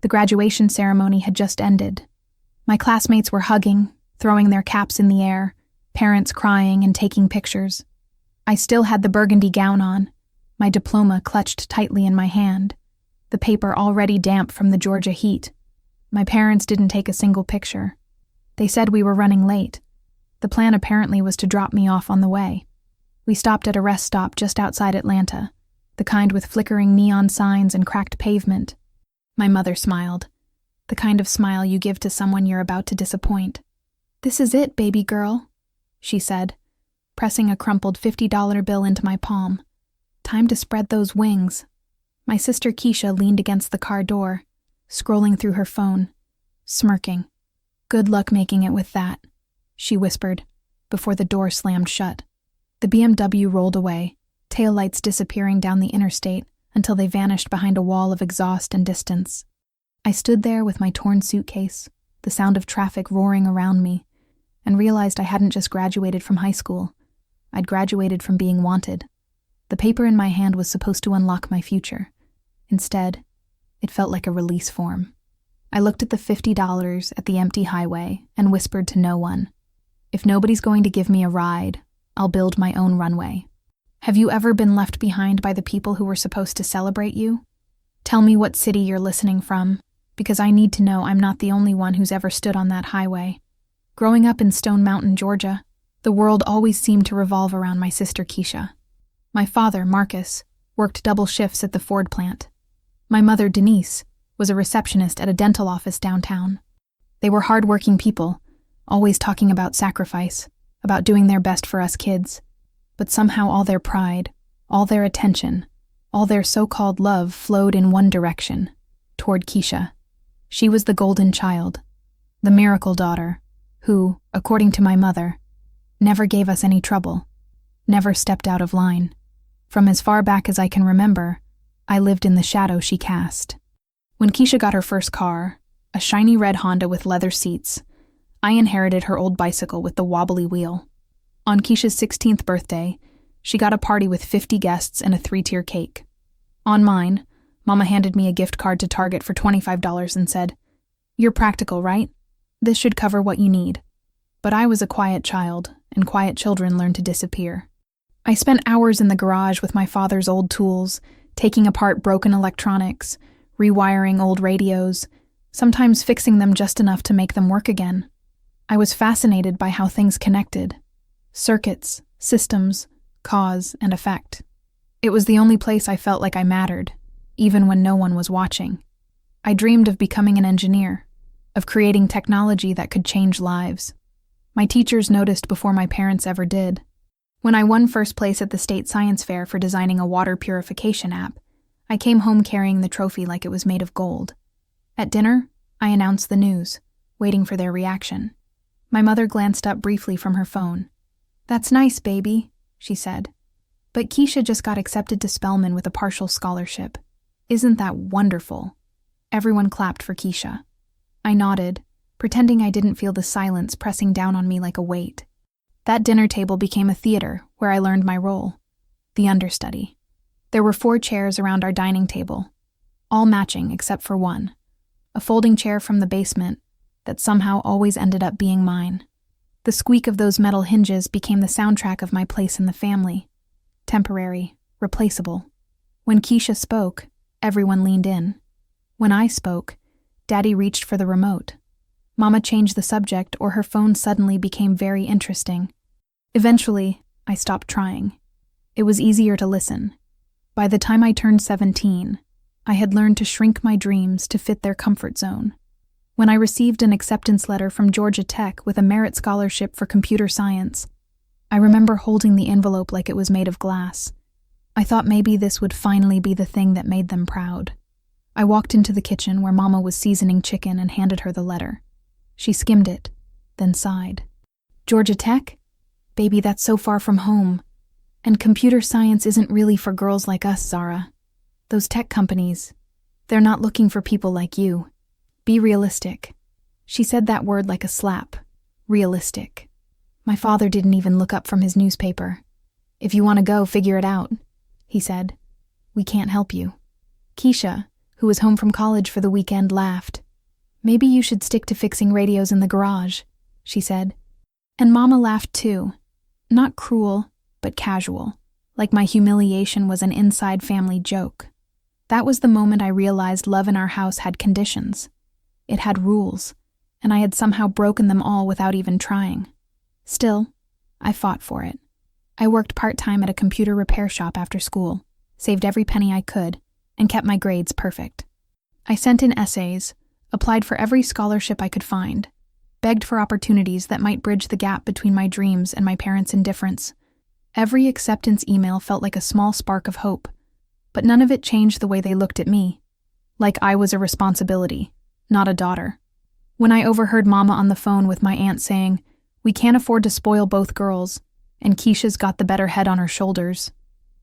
The graduation ceremony had just ended. My classmates were hugging, throwing their caps in the air, parents crying and taking pictures. I still had the burgundy gown on, my diploma clutched tightly in my hand, the paper already damp from the Georgia heat. My parents didn't take a single picture. They said we were running late. The plan apparently was to drop me off on the way. We stopped at a rest stop just outside Atlanta, the kind with flickering neon signs and cracked pavement. My mother smiled, the kind of smile you give to someone you're about to disappoint. "This is it, baby girl," she said, pressing a crumpled $50 bill into my palm. "Time to spread those wings." My sister Keisha leaned against the car door, scrolling through her phone, smirking. "Good luck making it with that," she whispered, before the door slammed shut. The BMW rolled away, taillights disappearing down the interstate until they vanished behind a wall of exhaust and distance. I stood there with my torn suitcase, the sound of traffic roaring around me, and realized I hadn't just graduated from high school. I'd graduated from being wanted. The paper in my hand was supposed to unlock my future. Instead, it felt like a release form. I looked at the $50 at the empty highway and whispered to no one. If nobody's going to give me a ride, I'll build my own runway. Have you ever been left behind by the people who were supposed to celebrate you? Tell me what city you're listening from, because I need to know I'm not the only one who's ever stood on that highway. Growing up in Stone Mountain, Georgia, the world always seemed to revolve around my sister Keisha. My father, Marcus, worked double shifts at the Ford plant. My mother, Denise, was a receptionist at a dental office downtown. They were hard-working people, always talking about sacrifice, about doing their best for us kids. But somehow all their pride, all their attention, all their so-called love flowed in one direction, toward Keisha. She was the golden child, the miracle daughter, who, according to my mother, never gave us any trouble, never stepped out of line. From as far back as I can remember, I lived in the shadow she cast. When Keisha got her first car, a shiny red Honda with leather seats, I inherited her old bicycle with the wobbly wheel. On Keisha's 16th birthday, she got a party with 50 guests and a 3-tier cake. On mine, Mama handed me a gift card to Target for $25 and said, "You're practical, right? This should cover what you need." But I was a quiet child, and quiet children learn to disappear. I spent hours in the garage with my father's old tools, taking apart broken electronics, rewiring old radios, sometimes fixing them just enough to make them work again. I was fascinated by how things connected. Circuits, systems, cause, and effect. It was the only place I felt like I mattered, even when no one was watching. I dreamed of becoming an engineer, of creating technology that could change lives. My teachers noticed before my parents ever did. When I won first place at the state science fair for designing a water purification app, I came home carrying the trophy like it was made of gold. At dinner, I announced the news, waiting for their reaction. My mother glanced up briefly from her phone. "That's nice, baby," she said. "But Keisha just got accepted to Spelman with a partial scholarship. Isn't that wonderful?" Everyone clapped for Keisha. I nodded, pretending I didn't feel the silence pressing down on me like a weight. That dinner table became a theater where I learned my role, the understudy. There were 4 chairs around our dining table, all matching except for one, a folding chair from the basement that somehow always ended up being mine. The squeak of those metal hinges became the soundtrack of my place in the family. Temporary, replaceable. When Keisha spoke, everyone leaned in. When I spoke, Daddy reached for the remote. Mama changed the subject or her phone suddenly became very interesting. Eventually, I stopped trying. It was easier to listen. By the time I turned 17, I had learned to shrink my dreams to fit their comfort zone. When I received an acceptance letter from Georgia Tech with a merit scholarship for computer science, I remember holding the envelope like it was made of glass. I thought maybe this would finally be the thing that made them proud. I walked into the kitchen where Mama was seasoning chicken and handed her the letter. She skimmed it, then sighed. "Georgia Tech? Baby, that's so far from home. And computer science isn't really for girls like us, Zara. Those tech companies, they're not looking for people like you. Be realistic." She said that word like a slap. Realistic. My father didn't even look up from his newspaper. "If you want to go, figure it out," he said. "We can't help you." Keisha, who was home from college for the weekend, laughed. "Maybe you should stick to fixing radios in the garage," she said. And Mama laughed too. Not cruel, but casual, like my humiliation was an inside family joke. That was the moment I realized love in our house had conditions. It had rules, and I had somehow broken them all without even trying. Still, I fought for it. I worked part-time at a computer repair shop after school, saved every penny I could, and kept my grades perfect. I sent in essays, applied for every scholarship I could find, begged for opportunities that might bridge the gap between my dreams and my parents' indifference. Every acceptance email felt like a small spark of hope, but none of it changed the way they looked at me, like I was a responsibility, not a daughter. When I overheard Mama on the phone with my aunt saying, "We can't afford to spoil both girls, and Keisha's got the better head on her shoulders,"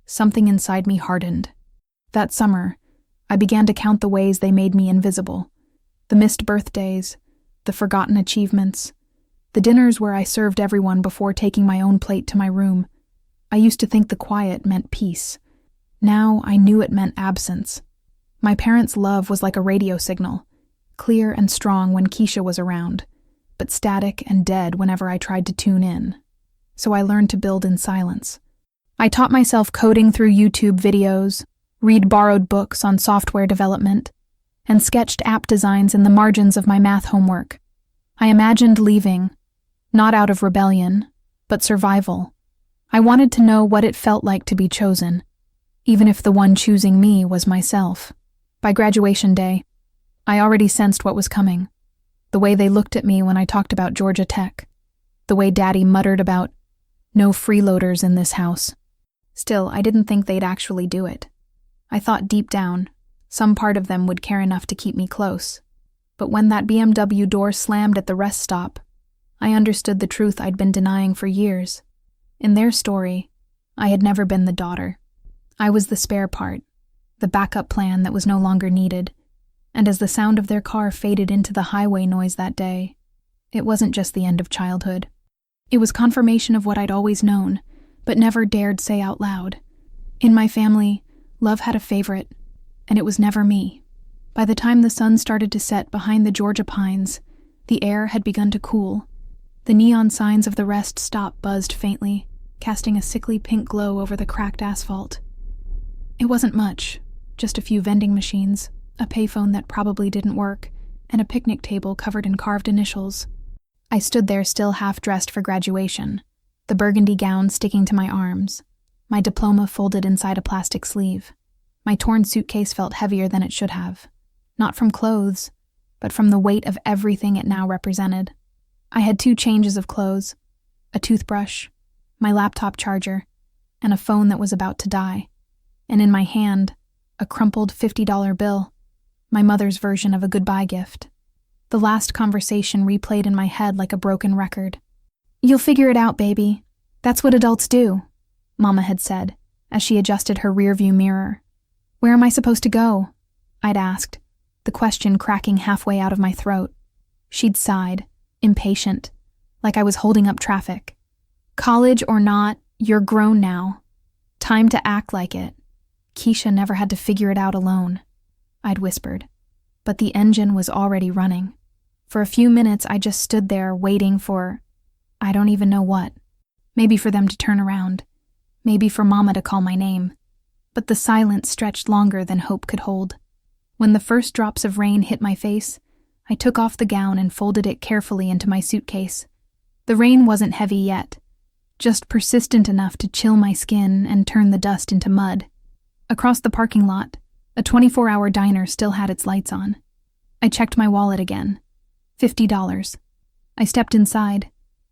something inside me hardened. That summer, I began to count the ways they made me invisible. The missed birthdays, the forgotten achievements, the dinners where I served everyone before taking my own plate to my room. I used to think the quiet meant peace. Now I knew it meant absence. My parents' love was like a radio signal, clear and strong when Keisha was around, but static and dead whenever I tried to tune in. So I learned to build in silence. I taught myself coding through YouTube videos, read borrowed books on software development, and sketched app designs in the margins of my math homework. I imagined leaving, not out of rebellion, but survival. I wanted to know what it felt like to be chosen, even if the one choosing me was myself. By graduation day, I already sensed what was coming. The way they looked at me when I talked about Georgia Tech. The way Daddy muttered about, "No freeloaders in this house." Still, I didn't think they'd actually do it. I thought deep down, some part of them would care enough to keep me close. But when that BMW door slammed at the rest stop, I understood the truth I'd been denying for years. In their story, I had never been the daughter. I was the spare part, the backup plan that was no longer needed. And as the sound of their car faded into the highway noise that day, it wasn't just the end of childhood. It was confirmation of what I'd always known, but never dared say out loud. In my family, love had a favorite, and it was never me. By the time the sun started to set behind the Georgia pines, the air had begun to cool. The neon signs of the rest stop buzzed faintly, casting a sickly pink glow over the cracked asphalt. It wasn't much, just a few vending machines, a payphone that probably didn't work, and a picnic table covered in carved initials. I stood there still half-dressed for graduation, the burgundy gown sticking to my arms, my diploma folded inside a plastic sleeve. My torn suitcase felt heavier than it should have, not from clothes, but from the weight of everything it now represented. I had 2 changes of clothes, a toothbrush, my laptop charger, and a phone that was about to die. And in my hand, a crumpled $50 bill, my mother's version of a goodbye gift. The last conversation replayed in my head like a broken record. "You'll figure it out, baby. That's what adults do," Mama had said, as she adjusted her rearview mirror. "Where am I supposed to go?" I'd asked, the question cracking halfway out of my throat. She'd sighed, impatient, like I was holding up traffic. "College or not, you're grown now. Time to act like it. Keisha never had to figure it out alone," I'd whispered. But the engine was already running. For a few minutes, I just stood there waiting for, I don't even know what. Maybe for them to turn around. Maybe for Mama to call my name. But the silence stretched longer than hope could hold. When the first drops of rain hit my face, I took off the gown and folded it carefully into my suitcase. The rain wasn't heavy yet, just persistent enough to chill my skin and turn the dust into mud. Across the parking lot, a 24-hour diner still had its lights on. I checked my wallet again. $50. I stepped inside,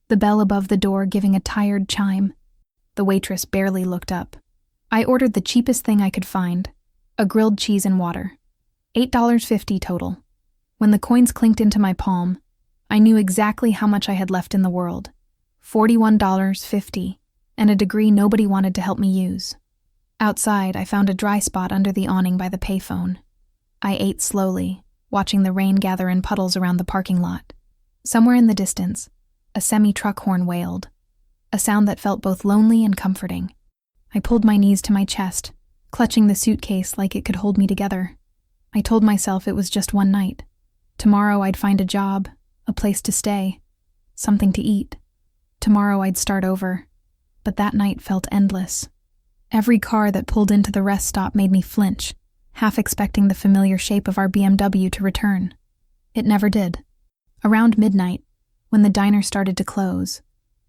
the bell above the door giving a tired chime. The waitress barely looked up. I ordered the cheapest thing I could find, a grilled cheese and water. $8.50 total. When the coins clinked into my palm, I knew exactly how much I had left in the world. $41.50, and a degree nobody wanted to help me use. Outside, I found a dry spot under the awning by the payphone. I ate slowly, watching the rain gather in puddles around the parking lot. Somewhere in the distance, a semi-truck horn wailed, a sound that felt both lonely and comforting. I pulled my knees to my chest, clutching the suitcase like it could hold me together. I told myself it was just one night. Tomorrow I'd find a job, a place to stay, something to eat. Tomorrow I'd start over. But that night felt endless. Every car that pulled into the rest stop made me flinch, half expecting the familiar shape of our BMW to return. It never did. Around midnight, when the diner started to close,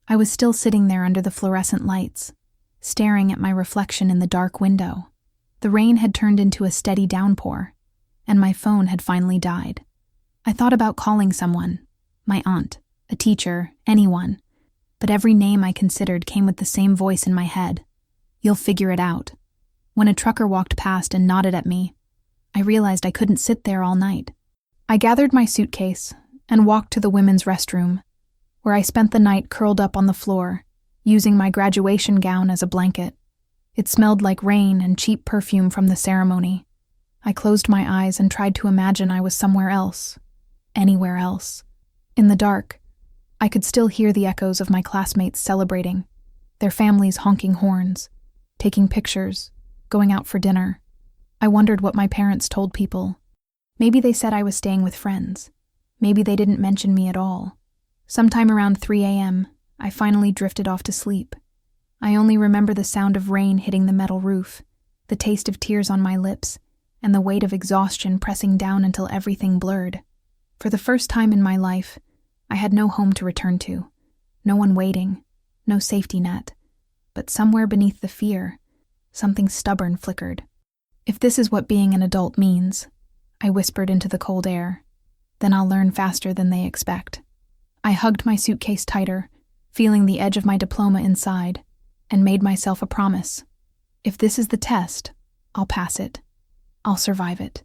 I was still sitting there under the fluorescent lights, staring at my reflection in the dark window. The rain had turned into a steady downpour, and my phone had finally died. I thought about calling someone, my aunt, a teacher, anyone, but every name I considered came with the same voice in my head. You'll figure it out. When a trucker walked past and nodded at me, I realized I couldn't sit there all night. I gathered my suitcase and walked to the women's restroom, where I spent the night curled up on the floor, using my graduation gown as a blanket. It smelled like rain and cheap perfume from the ceremony. I closed my eyes and tried to imagine I was somewhere else, anywhere else. In the dark, I could still hear the echoes of my classmates celebrating, their families honking horns, taking pictures, going out for dinner. I wondered what my parents told people. Maybe they said I was staying with friends. Maybe they didn't mention me at all. Sometime around 3 a.m., I finally drifted off to sleep. I only remember the sound of rain hitting the metal roof, the taste of tears on my lips, and the weight of exhaustion pressing down until everything blurred. For the first time in my life, I had no home to return to, no one waiting, no safety net. But somewhere beneath the fear, something stubborn flickered. If this is what being an adult means, I whispered into the cold air, then I'll learn faster than they expect. I hugged my suitcase tighter, feeling the edge of my diploma inside, and made myself a promise. If this is the test, I'll pass it. I'll survive it.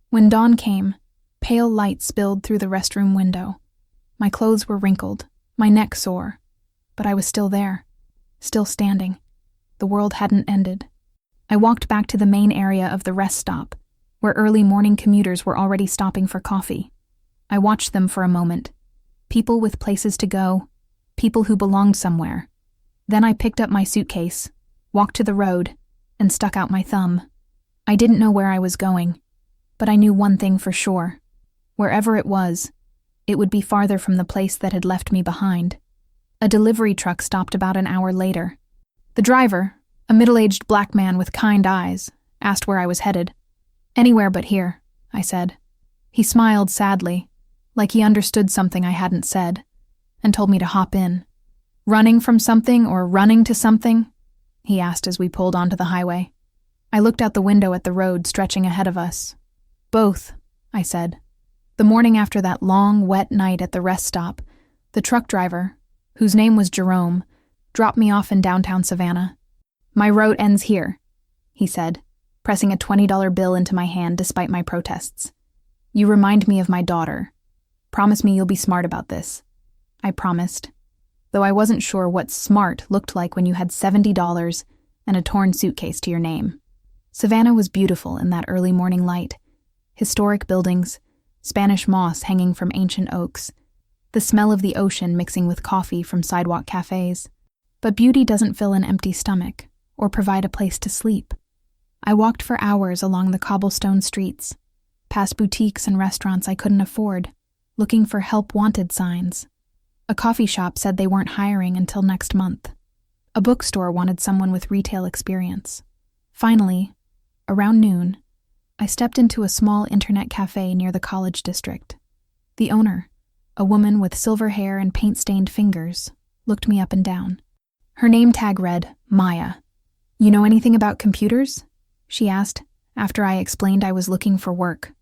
When dawn came, pale light spilled through the restroom window. My clothes were wrinkled, my neck sore, but I was still there, still standing. The world hadn't ended. I walked back to the main area of the rest stop, where early morning commuters were already stopping for coffee. I watched them for a moment. People with places to go, people who belonged somewhere. Then I picked up my suitcase, walked to the road, and stuck out my thumb. I didn't know where I was going, but I knew one thing for sure. Wherever it was, it would be farther from the place that had left me behind. A delivery truck stopped about an hour later. The driver, a middle-aged black man with kind eyes, asked where I was headed. Anywhere but here, I said. He smiled sadly, like he understood something I hadn't said, and told me to hop in. Running from something or running to something? He asked as we pulled onto the highway. I looked out the window at the road stretching ahead of us. Both, I said. The morning after that long, wet night at the rest stop, the truck driver, whose name was Jerome, dropped me off in downtown Savannah. My route ends here, he said, pressing a $20 bill into my hand despite my protests. You remind me of my daughter. Promise me you'll be smart about this. I promised, though I wasn't sure what smart looked like when you had $70 and a torn suitcase to your name. Savannah was beautiful in that early morning light. Historic buildings, Spanish moss hanging from ancient oaks, the smell of the ocean mixing with coffee from sidewalk cafes. But beauty doesn't fill an empty stomach or provide a place to sleep. I walked for hours along the cobblestone streets, past boutiques and restaurants I couldn't afford, looking for help wanted signs. A coffee shop said they weren't hiring until next month. A bookstore wanted someone with retail experience. Finally, around noon, I stepped into a small internet cafe near the college district. The owner, a woman with silver hair and paint-stained fingers, looked me up and down. Her name tag read, Maya. You know anything about computers? She asked, after I explained I was looking for work.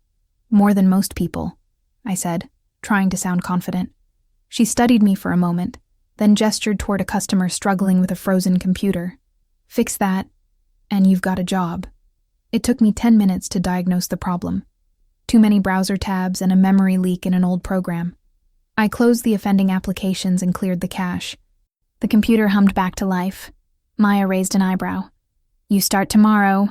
More than most people, I said, trying to sound confident. She studied me for a moment, then gestured toward a customer struggling with a frozen computer. Fix that, and you've got a job. It took me 10 minutes to diagnose the problem. Too many browser tabs and a memory leak in an old program. I closed the offending applications and cleared the cache. The computer hummed back to life. Maya raised an eyebrow. You start tomorrow.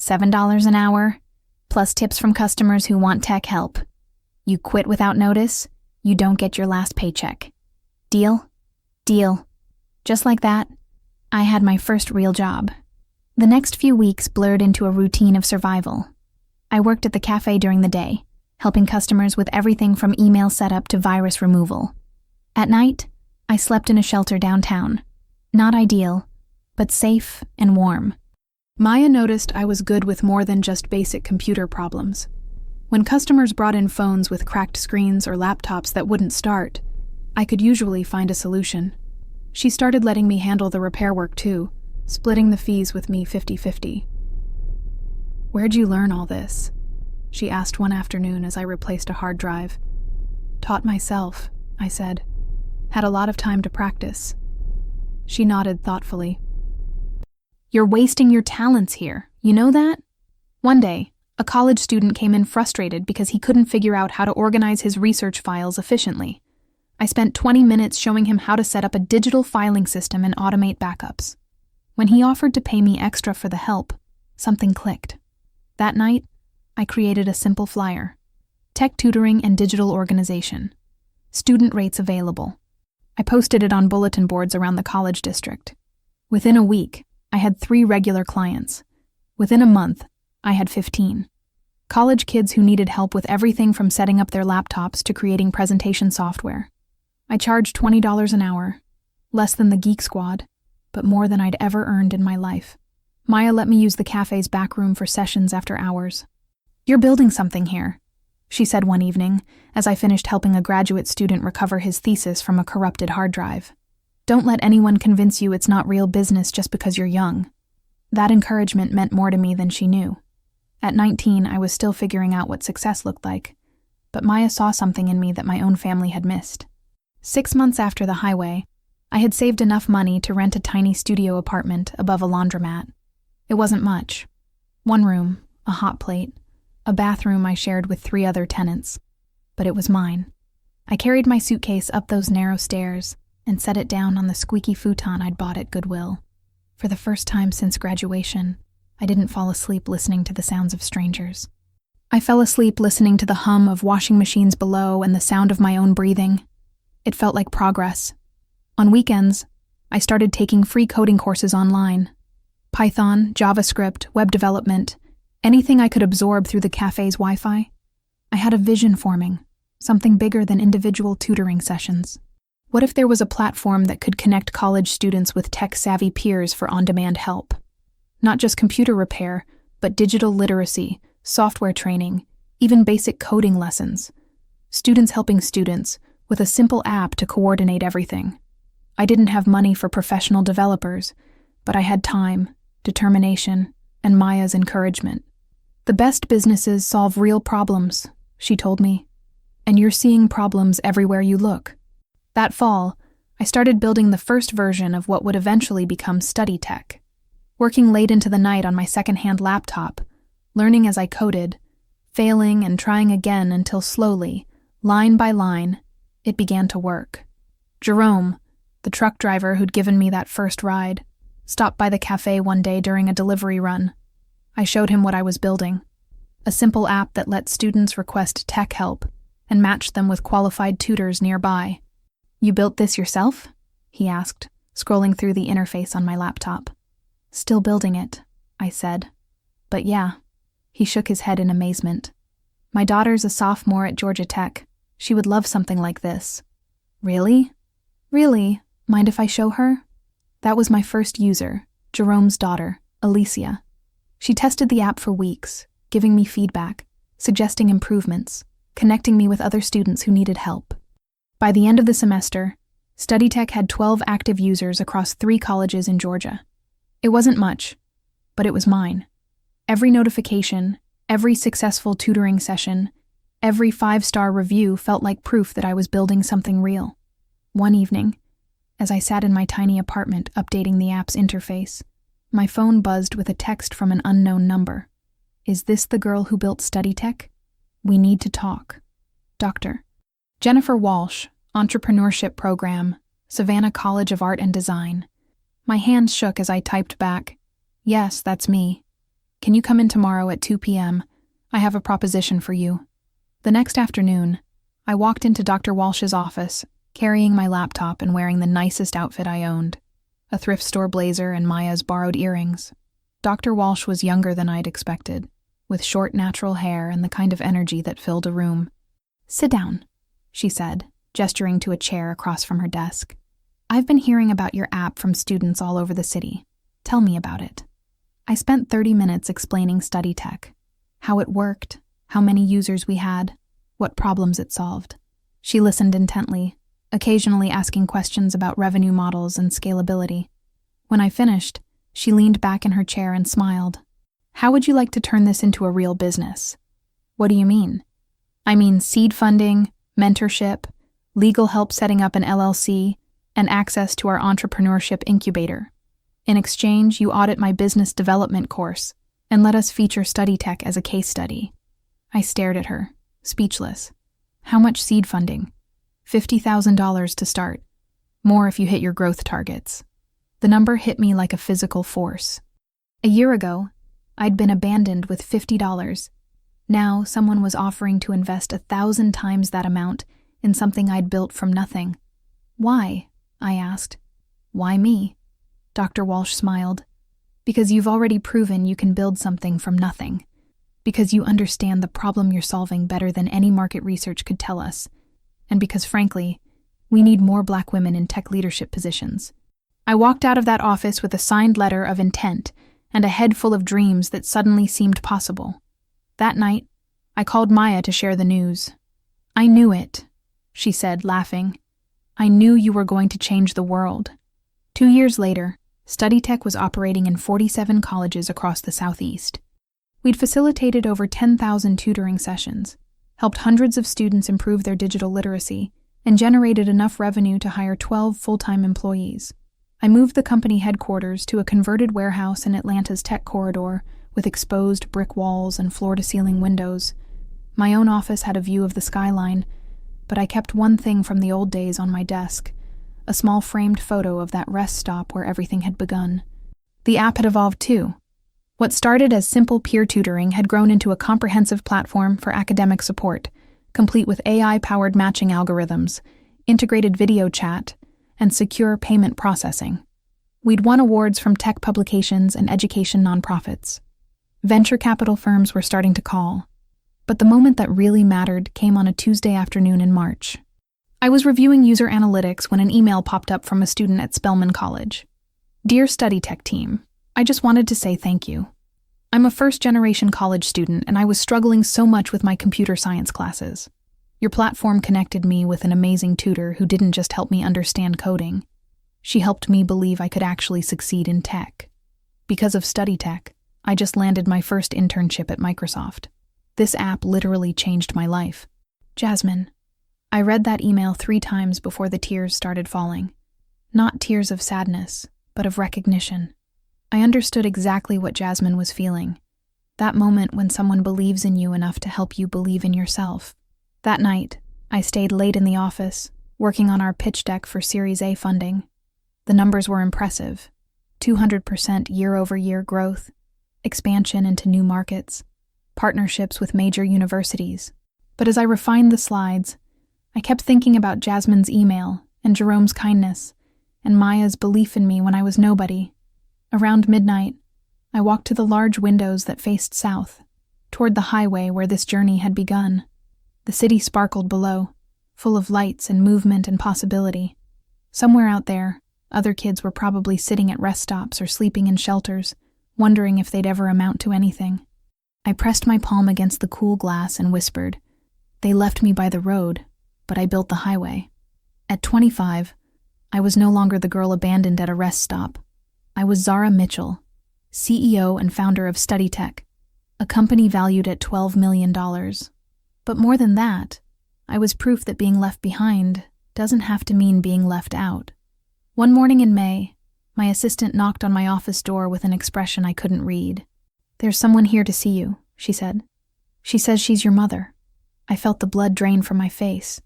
$7 an hour, plus tips from customers who want tech help. You quit without notice, you don't get your last paycheck. Deal? Deal. Just like that, I had my first real job. The next few weeks blurred into a routine of survival. I worked at the cafe during the day, helping customers with everything from email setup to virus removal. At night, I slept in a shelter downtown. Not ideal, but safe and warm. Maya noticed I was good with more than just basic computer problems. When customers brought in phones with cracked screens or laptops that wouldn't start, I could usually find a solution. She started letting me handle the repair work too, splitting the fees with me 50-50. "Where'd you learn all this?" she asked one afternoon as I replaced a hard drive. "Taught myself," I said. "Had a lot of time to practice." She nodded thoughtfully. "You're wasting your talents here, you know that?" One day, a college student came in frustrated because he couldn't figure out how to organize his research files efficiently. I spent 20 minutes showing him how to set up a digital filing system and automate backups. When he offered to pay me extra for the help, something clicked. That night, I created a simple flyer: tech tutoring and digital organization. Student rates available. I posted it on bulletin boards around the college district. Within a week, I had 3 regular clients. Within a month, I had 15. College kids who needed help with everything from setting up their laptops to creating presentation software. I charged $20 an hour, less than the Geek Squad, but more than I'd ever earned in my life. Maya let me use the cafe's back room for sessions after hours. "You're building something here," she said one evening as I finished helping a graduate student recover his thesis from a corrupted hard drive. "Don't let anyone convince you it's not real business just because you're young." That encouragement meant more to me than she knew. At 19, I was still figuring out what success looked like, but Maya saw something in me that my own family had missed. 6 months after the highway, I had saved enough money to rent a tiny studio apartment above a laundromat. It wasn't much. 1 room, a hot plate, a bathroom I shared with 3 other tenants. But it was mine. I carried my suitcase up those narrow stairs and set it down on the squeaky futon I'd bought at Goodwill. For the first time since graduation, I didn't fall asleep listening to the sounds of strangers. I fell asleep listening to the hum of washing machines below and the sound of my own breathing. It felt like progress. On weekends, I started taking free coding courses online. Python, JavaScript, web development, anything I could absorb through the cafe's Wi-Fi. I had a vision forming, something bigger than individual tutoring sessions. What if there was a platform that could connect college students with tech-savvy peers for on-demand help? Not just computer repair, but digital literacy, software training, even basic coding lessons. Students helping students, with a simple app to coordinate everything. I didn't have money for professional developers, but I had time, determination, and Maya's encouragement. "The best businesses solve real problems," she told me, "and you're seeing problems everywhere you look." That fall, I started building the first version of what would eventually become StudyTech. Working late into the night on my second-hand laptop, learning as I coded, failing and trying again until slowly, line by line, it began to work. Jerome, the truck driver who'd given me that first ride, stopped by the cafe one day during a delivery run. I showed him what I was building, a simple app that let students request tech help and matched them with qualified tutors nearby. "You built this yourself?" he asked, scrolling through the interface on my laptop. "Still building it," I said. "But yeah." He shook his head in amazement. "My daughter's a sophomore at Georgia Tech. She would love something like this." "Really?" "Really? Mind if I show her?" That was my first user, Jerome's daughter, Alicia. She tested the app for weeks, giving me feedback, suggesting improvements, connecting me with other students who needed help. By the end of the semester, StudyTech had 12 active users across 3 colleges in Georgia. It wasn't much, but it was mine. Every notification, every successful tutoring session, every 5-star review felt like proof that I was building something real. One evening, as I sat in my tiny apartment updating the app's interface, my phone buzzed with a text from an unknown number. "Is this the girl who built StudyTech? We need to talk. Dr. Jennifer Walsh, Entrepreneurship Program, Savannah College of Art and Design." My hands shook as I typed back, "Yes, that's me. Can you come in tomorrow at 2 p.m.? I have a proposition for you." The next afternoon, I walked into Dr. Walsh's office, carrying my laptop and wearing the nicest outfit I owned, a thrift store blazer and Maya's borrowed earrings. Dr. Walsh was younger than I'd expected, with short natural hair and the kind of energy that filled a room. "Sit down," she said, gesturing to a chair across from her desk. "I've been hearing about your app from students all over the city. Tell me about it." I spent 30 minutes explaining StudyTech, how it worked, how many users we had, what problems it solved. She listened intently, occasionally asking questions about revenue models and scalability. When I finished, she leaned back in her chair and smiled. "How would you like to turn this into a real business?" "What do you mean?" "I mean seed funding, mentorship, legal help setting up an LLC, and access to our entrepreneurship incubator. In exchange, you audit my business development course and let us feature StudyTech as a case study." I stared at her, speechless. "How much seed funding?" $50,000 to start. More if you hit your growth targets. The number hit me like a physical force. A year ago, I'd been abandoned with $50. Now, someone was offering to invest 1,000 times that amount in something I'd built from nothing. "Why?" I asked. "Why me?" Dr. Walsh smiled. "Because you've already proven you can build something from nothing. Because you understand the problem you're solving better than any market research could tell us. And because, frankly, we need more Black women in tech leadership positions." I walked out of that office with a signed letter of intent and a head full of dreams that suddenly seemed possible. That night, I called Maya to share the news. "I knew it," she said, laughing. "I knew you were going to change the world." 2 years later, StudyTech was operating in 47 colleges across the Southeast. We'd facilitated over 10,000 tutoring sessions, helped hundreds of students improve their digital literacy, and generated enough revenue to hire 12 full-time employees. I moved the company headquarters to a converted warehouse in Atlanta's tech corridor with exposed brick walls and floor-to-ceiling windows. My own office had a view of the skyline, but I kept one thing from the old days on my desk, a small framed photo of that rest stop where everything had begun. The app had evolved too. What started as simple peer tutoring had grown into a comprehensive platform for academic support, complete with AI-powered matching algorithms, integrated video chat, and secure payment processing. We'd won awards from tech publications and education nonprofits. Venture capital firms were starting to call. But the moment that really mattered came on a Tuesday afternoon in March. I was reviewing user analytics when an email popped up from a student at Spelman College. "Dear StudyTech team, I just wanted to say thank you. I'm a first-generation college student and I was struggling so much with my computer science classes. Your platform connected me with an amazing tutor who didn't just help me understand coding. She helped me believe I could actually succeed in tech. Because of StudyTech, I just landed my first internship at Microsoft. This app literally changed my life." Jasmine. I read that email 3 times before the tears started falling. Not tears of sadness, but of recognition. I understood exactly what Jasmine was feeling. That moment when someone believes in you enough to help you believe in yourself. That night, I stayed late in the office, working on our pitch deck for Series A funding. The numbers were impressive. 200% year-over-year growth, expansion into new markets, partnerships with major universities. But as I refined the slides, I kept thinking about Jasmine's email and Jerome's kindness and Maya's belief in me when I was nobody. Around midnight, I walked to the large windows that faced south, toward the highway where this journey had begun. The city sparkled below, full of lights and movement and possibility. Somewhere out there, other kids were probably sitting at rest stops or sleeping in shelters, wondering if they'd ever amount to anything. I pressed my palm against the cool glass and whispered, "They left me by the road, but I built the highway." At 25, I was no longer the girl abandoned at a rest stop. I was Zara Mitchell, CEO and founder of StudyTech, a company valued at $12 million. But more than that, I was proof that being left behind doesn't have to mean being left out. One morning in May, my assistant knocked on my office door with an expression I couldn't read. "There's someone here to see you," she said. "She says she's your mother." I felt the blood drain from my face.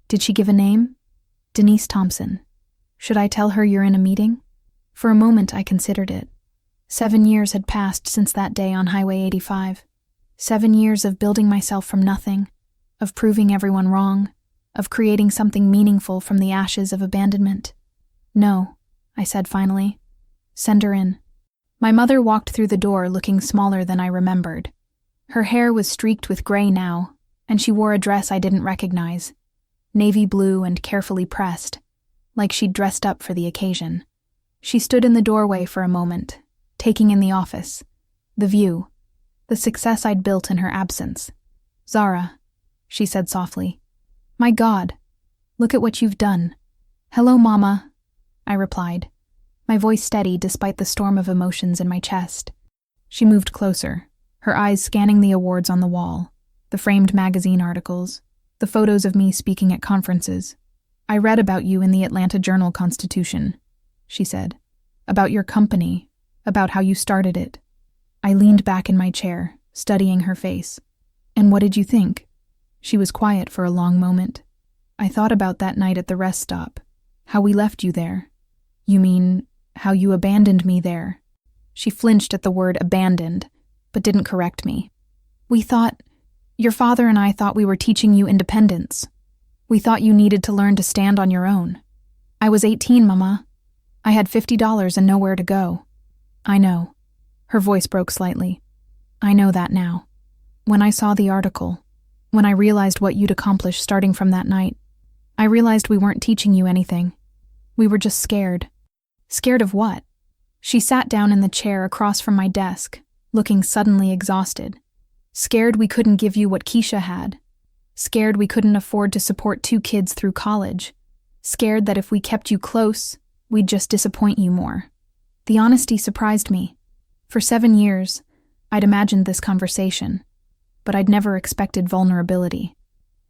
Did she give a name? Denise Thompson. Should I tell her you're in a meeting? For a moment, I considered it. 7 years had passed since that day on Highway 85. 7 years of building myself from nothing, of proving everyone wrong, of creating something meaningful from the ashes of abandonment. "No," I said finally. "Send her in." My mother walked through the door looking smaller than I remembered. Her hair was streaked with gray now, and she wore a dress I didn't recognize, navy blue and carefully pressed, like she'd dressed up for the occasion. She stood in the doorway for a moment, taking in the office, the view, the success I'd built in her absence. "Zara," she said softly. "My God, look at what you've done." "Hello, Mama," I replied, my voice steady despite the storm of emotions in my chest. She moved closer, her eyes scanning the awards on the wall, the framed magazine articles, the photos of me speaking at conferences. "I read about you in the Atlanta Journal-Constitution," she said. "About your company, about how you started it." I leaned back in my chair, studying her face. "And what did you think?" She was quiet for a long moment. "I thought about that night at the rest stop, how we left you there." "You mean, how you abandoned me there?" She flinched at the word abandoned, but didn't correct me. Your father and I thought we were teaching you independence. We thought you needed to learn to stand on your own. I was 18, Mama. I had $50 and nowhere to go." "I know." Her voice broke slightly. "I know that now. When I saw the article, when I realized what you'd accomplished starting from that night, I realized we weren't teaching you anything. We were just scared." "Scared of what?" She sat down in the chair across from my desk, looking suddenly exhausted. "Scared we couldn't give you what Keisha had. Scared we couldn't afford to support 2 kids through college. Scared that if we kept you close, we'd just disappoint you more." The honesty surprised me. For 7 years, I'd imagined this conversation, but I'd never expected vulnerability.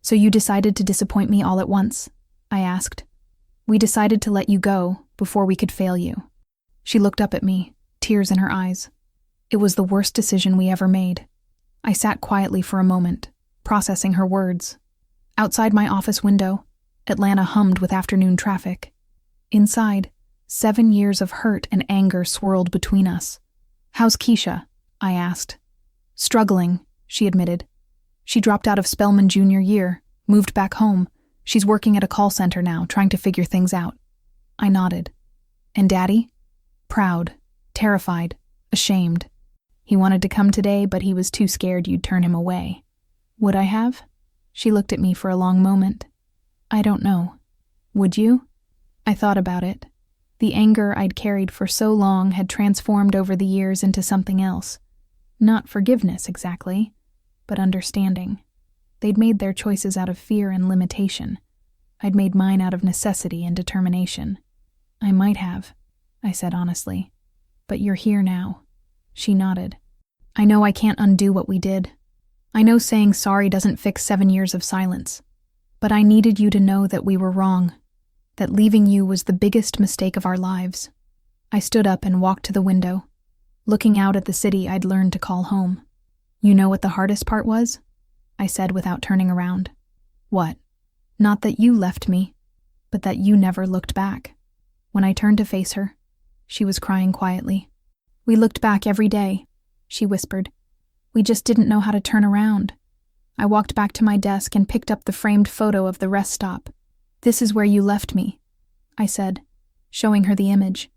"So you decided to disappoint me all at once?" I asked. "We decided to let you go before we could fail you." She looked up at me, tears in her eyes. "It was the worst decision we ever made." I sat quietly for a moment, processing her words. Outside my office window, Atlanta hummed with afternoon traffic. Inside, 7 years of hurt and anger swirled between us. "How's Keisha?" I asked. "Struggling," she admitted. "She dropped out of Spelman junior year, moved back home. She's working at a call center now, trying to figure things out." I nodded. "And Daddy?" "Proud, terrified, ashamed. He wanted to come today, but he was too scared you'd turn him away." "Would I have?" She looked at me for a long moment. "I don't know. Would you?" I thought about it. The anger I'd carried for so long had transformed over the years into something else. Not forgiveness, exactly, but understanding. They'd made their choices out of fear and limitation. I'd made mine out of necessity and determination. "I might have," I said honestly. "But you're here now." She nodded. "I know I can't undo what we did. I know saying sorry doesn't fix 7 years of silence. But I needed you to know that we were wrong, that leaving you was the biggest mistake of our lives." I stood up and walked to the window, looking out at the city I'd learned to call home. "You know what the hardest part was?" I said without turning around. "What?" "Not that you left me, but that you never looked back." When I turned to face her, she was crying quietly. "We looked back every day," she whispered. "We just didn't know how to turn around." I walked back to my desk and picked up the framed photo of the rest stop. "This is where you left me," I said, showing her the image.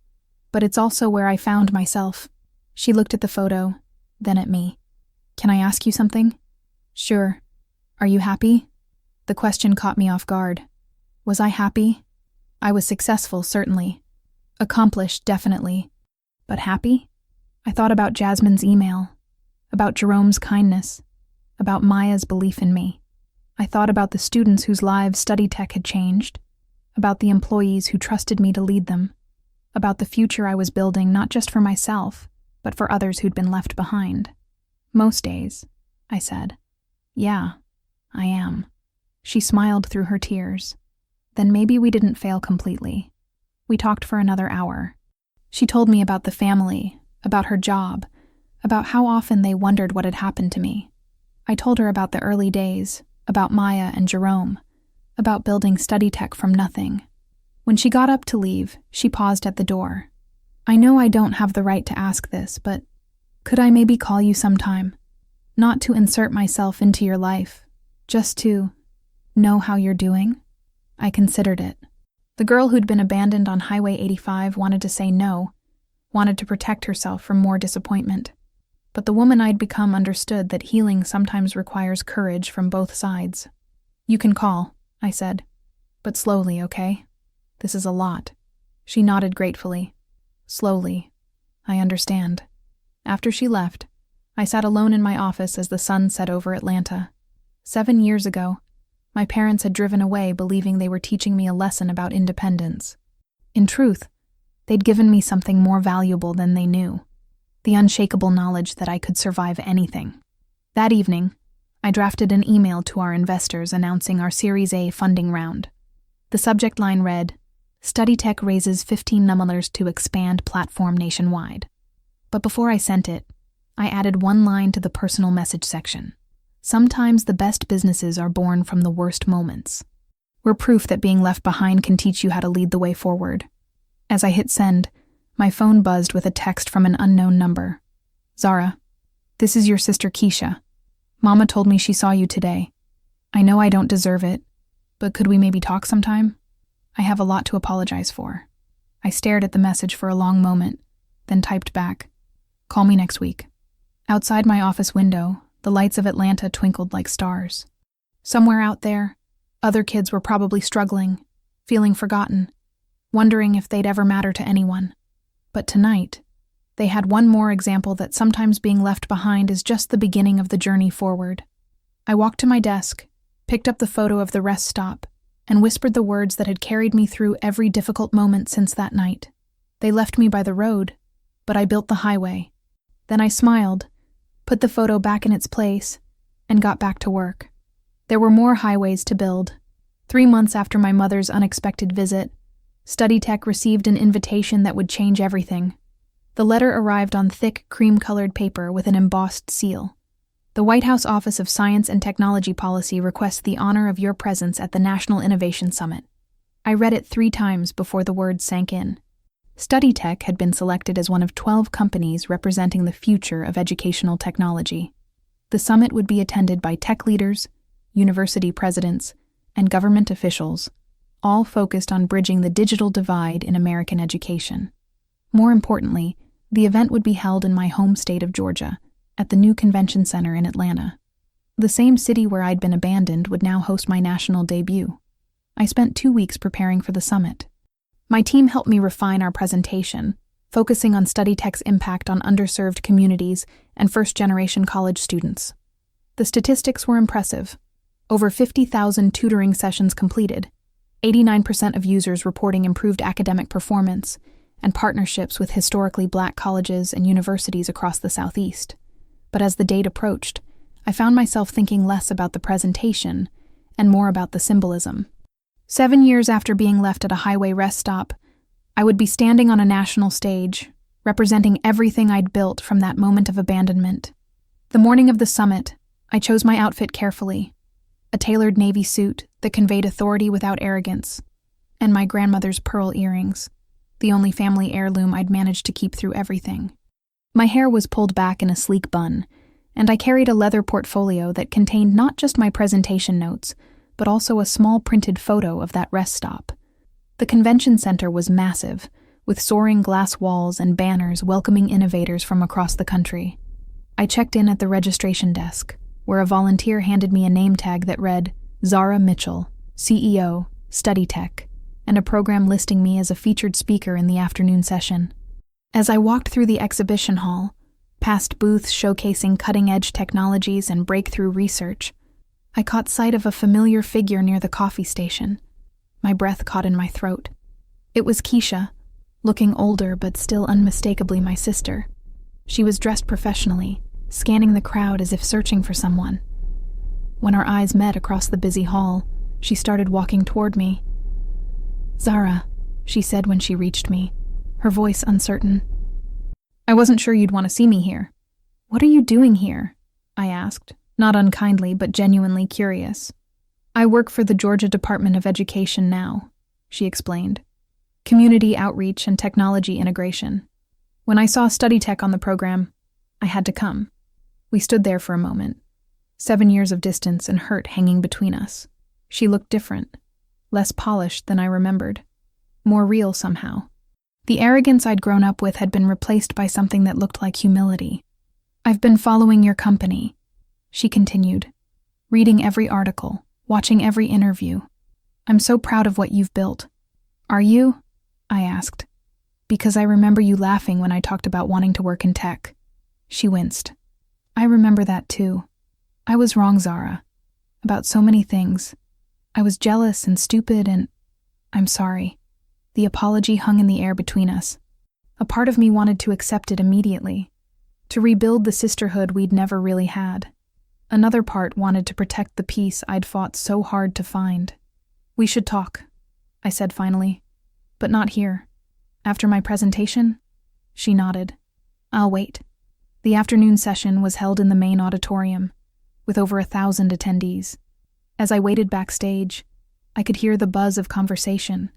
"But it's also where I found myself." She looked at the photo, then at me. "Can I ask you something?" "Sure. Are you happy?" The question caught me off guard. Was I happy? I was successful, certainly. Accomplished, definitely. But happy? I thought about Jasmine's email, about Jerome's kindness, about Maya's belief in me. I thought about the students whose lives StudyTech had changed, about the employees who trusted me to lead them, about the future I was building not just for myself, but for others who'd been left behind. "Most days," I said. "Yeah, I am." She smiled through her tears. Then maybe we didn't fail completely. We talked for another hour. She told me about the family, about her job, about how often they wondered what had happened to me. I told her about the early days, about Maya and Jerome, about building StudyTech from nothing. When she got up to leave, she paused at the door. "I know I don't have the right to ask this, but could I maybe call you sometime? Not to insert myself into your life, just to know how you're doing?" I considered it. The girl who'd been abandoned on Highway 85 wanted to say no, wanted to protect herself from more disappointment. But the woman I'd become understood that healing sometimes requires courage from both sides. "You can call," I said. "But slowly, okay? This is a lot." She nodded gratefully. "Slowly. I understand." After she left, I sat alone in my office as the sun set over Atlanta. 7 years ago, my parents had driven away believing they were teaching me a lesson about independence. In truth, they'd given me something more valuable than they knew: the unshakable knowledge that I could survive anything. That evening, I drafted an email to our investors announcing our Series A funding round. The subject line read, "StudyTech raises $15 million to expand platform nationwide." But before I sent it, I added one line to the personal message section. "Sometimes the best businesses are born from the worst moments. We're proof that being left behind can teach you how to lead the way forward." As I hit send, my phone buzzed with a text from an unknown number. "Zara, this is your sister Keisha. Mama told me she saw you today. I know I don't deserve it, but could we maybe talk sometime? I have a lot to apologize for." I stared at the message for a long moment, then typed back, "Call me next week." Outside my office window, the lights of Atlanta twinkled like stars. Somewhere out there, other kids were probably struggling, feeling forgotten, wondering if they'd ever matter to anyone. But tonight, they had one more example that sometimes being left behind is just the beginning of the journey forward. I walked to my desk, picked up the photo of the rest stop, and whispered the words that had carried me through every difficult moment since that night. They left me by the road, but I built the highway. Then I smiled, put the photo back in its place, and got back to work. There were more highways to build. 3 months after my mother's unexpected visit, StudyTech received an invitation that would change everything. The letter arrived on thick, cream-colored paper with an embossed seal. "The White House Office of Science and Technology Policy requests the honor of your presence at the National Innovation Summit." I read it 3 times before the words sank in. StudyTech had been selected as one of 12 companies representing the future of educational technology. The summit would be attended by tech leaders, university presidents, and government officials, all focused on bridging the digital divide in American education. More importantly, the event would be held in my home state of Georgia, at the new convention center in Atlanta. The same city where I'd been abandoned would now host my national debut. I spent 2 weeks preparing for the summit. My team helped me refine our presentation, focusing on StudyTech's impact on underserved communities and first-generation college students. The statistics were impressive. Over 50,000 tutoring sessions completed, 89% of users reporting improved academic performance, and partnerships with historically Black colleges and universities across the Southeast. But as the date approached, I found myself thinking less about the presentation and more about the symbolism. 7 years after being left at a highway rest stop, I would be standing on a national stage, representing everything I'd built from that moment of abandonment. The morning of the summit, I chose my outfit carefully: a tailored navy suit that conveyed authority without arrogance, and my grandmother's pearl earrings, the only family heirloom I'd managed to keep through everything. My hair was pulled back in a sleek bun, and I carried a leather portfolio that contained not just my presentation notes, but also a small printed photo of that rest stop. The convention center was massive, with soaring glass walls and banners welcoming innovators from across the country. I checked in at the registration desk, where a volunteer handed me a name tag that read, "Zara Mitchell, CEO, StudyTech," and a program listing me as a featured speaker in the afternoon session. As I walked through the exhibition hall, past booths showcasing cutting-edge technologies and breakthrough research, I caught sight of a familiar figure near the coffee station. My breath caught in my throat. It was Keisha, looking older but still unmistakably my sister. She was dressed professionally, scanning the crowd as if searching for someone. When our eyes met across the busy hall, she started walking toward me. "Zara," she said when she reached me, her voice uncertain. "I wasn't sure you'd want to see me here." "What are you doing here?" I asked, not unkindly but genuinely curious. "I work for the Georgia Department of Education now," she explained. "Community outreach and technology integration. When I saw StudyTech on the program, I had to come." We stood there for a moment, 7 years of distance and hurt hanging between us. She looked different, less polished than I remembered, more real somehow. The arrogance I'd grown up with had been replaced by something that looked like humility. I've been following your company, she continued, reading every article, watching every interview. I'm so proud of what you've built. Are you? I asked, because I remember you laughing when I talked about wanting to work in tech. She winced. I remember that too. I was wrong, Zara. About so many things. I was jealous and stupid and... I'm sorry. The apology hung in the air between us. A part of me wanted to accept it immediately, to rebuild the sisterhood we'd never really had. Another part wanted to protect the peace I'd fought so hard to find. We should talk, I said finally. But not here. After my presentation? She nodded. I'll wait. The afternoon session was held in the main auditorium, with over 1,000 attendees. As I waited backstage, I could hear the buzz of conversation,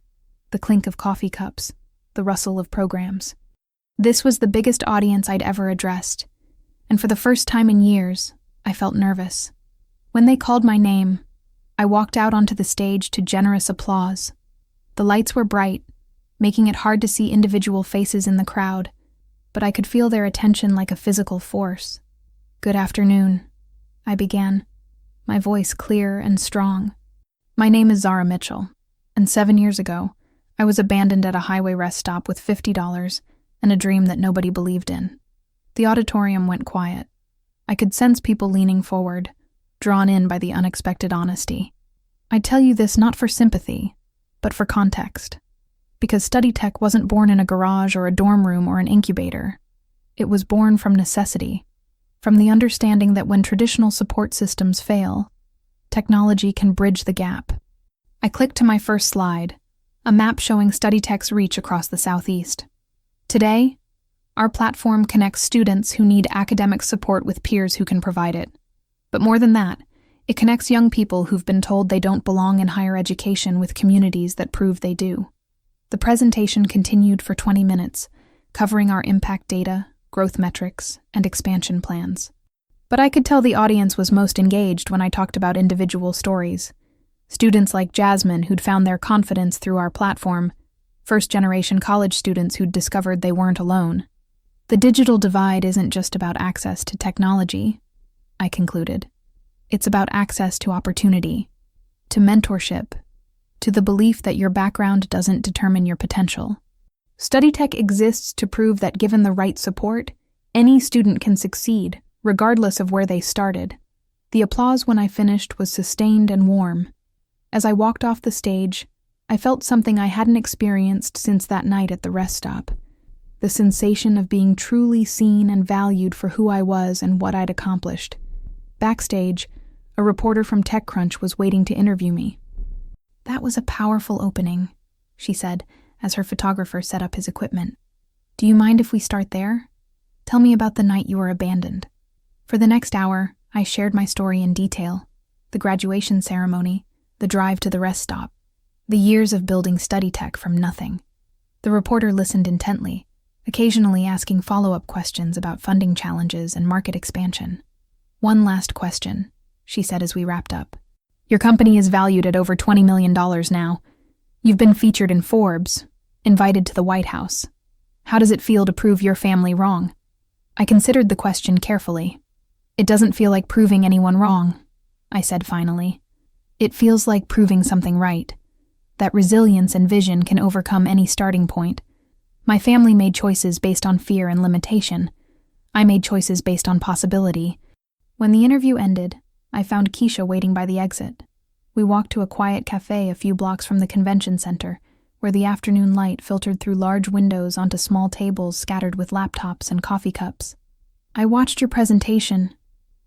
the clink of coffee cups, the rustle of programs. This was the biggest audience I'd ever addressed, and for the first time in years, I felt nervous. When they called my name, I walked out onto the stage to generous applause. The lights were bright, making it hard to see individual faces in the crowd, but I could feel their attention like a physical force. Good afternoon, I began, my voice clear and strong. My name is Zara Mitchell, and 7 years ago, I was abandoned at a highway rest stop with $50 and a dream that nobody believed in. The auditorium went quiet. I could sense people leaning forward, drawn in by the unexpected honesty. I tell you this not for sympathy, but for context. Because StudyTech wasn't born in a garage or a dorm room or an incubator. It was born from necessity, from the understanding that when traditional support systems fail, technology can bridge the gap. I clicked to my first slide, a map showing StudyTech's reach across the Southeast. Today, our platform connects students who need academic support with peers who can provide it. But more than that, it connects young people who've been told they don't belong in higher education with communities that prove they do. The presentation continued for 20 minutes, covering our impact data, growth metrics, and expansion plans. But I could tell the audience was most engaged when I talked about individual stories. Students like Jasmine who'd found their confidence through our platform, first-generation college students who'd discovered they weren't alone. The digital divide isn't just about access to technology, I concluded. It's about access to opportunity, to mentorship, to the belief that your background doesn't determine your potential. StudyTech exists to prove that given the right support, any student can succeed, regardless of where they started. The applause when I finished was sustained and warm. As I walked off the stage, I felt something I hadn't experienced since that night at the rest stop. The sensation of being truly seen and valued for who I was and what I'd accomplished. Backstage, a reporter from TechCrunch was waiting to interview me. That was a powerful opening, she said, as her photographer set up his equipment. Do you mind if we start there? Tell me about the night you were abandoned. For the next hour, I shared my story in detail. The graduation ceremony, the drive to the rest stop, the years of building StudyTech from nothing. The reporter listened intently, occasionally asking follow-up questions about funding challenges and market expansion. One last question, she said as we wrapped up. Your company is valued at over $20 million now. You've been featured in Forbes, invited to the White House. How does it feel to prove your family wrong? I considered the question carefully. It doesn't feel like proving anyone wrong, I said finally. It feels like proving something right. That resilience and vision can overcome any starting point. My family made choices based on fear and limitation. I made choices based on possibility. When the interview ended, I found Keisha waiting by the exit. We walked to a quiet cafe a few blocks from the convention center, where the afternoon light filtered through large windows onto small tables scattered with laptops and coffee cups. I watched your presentation,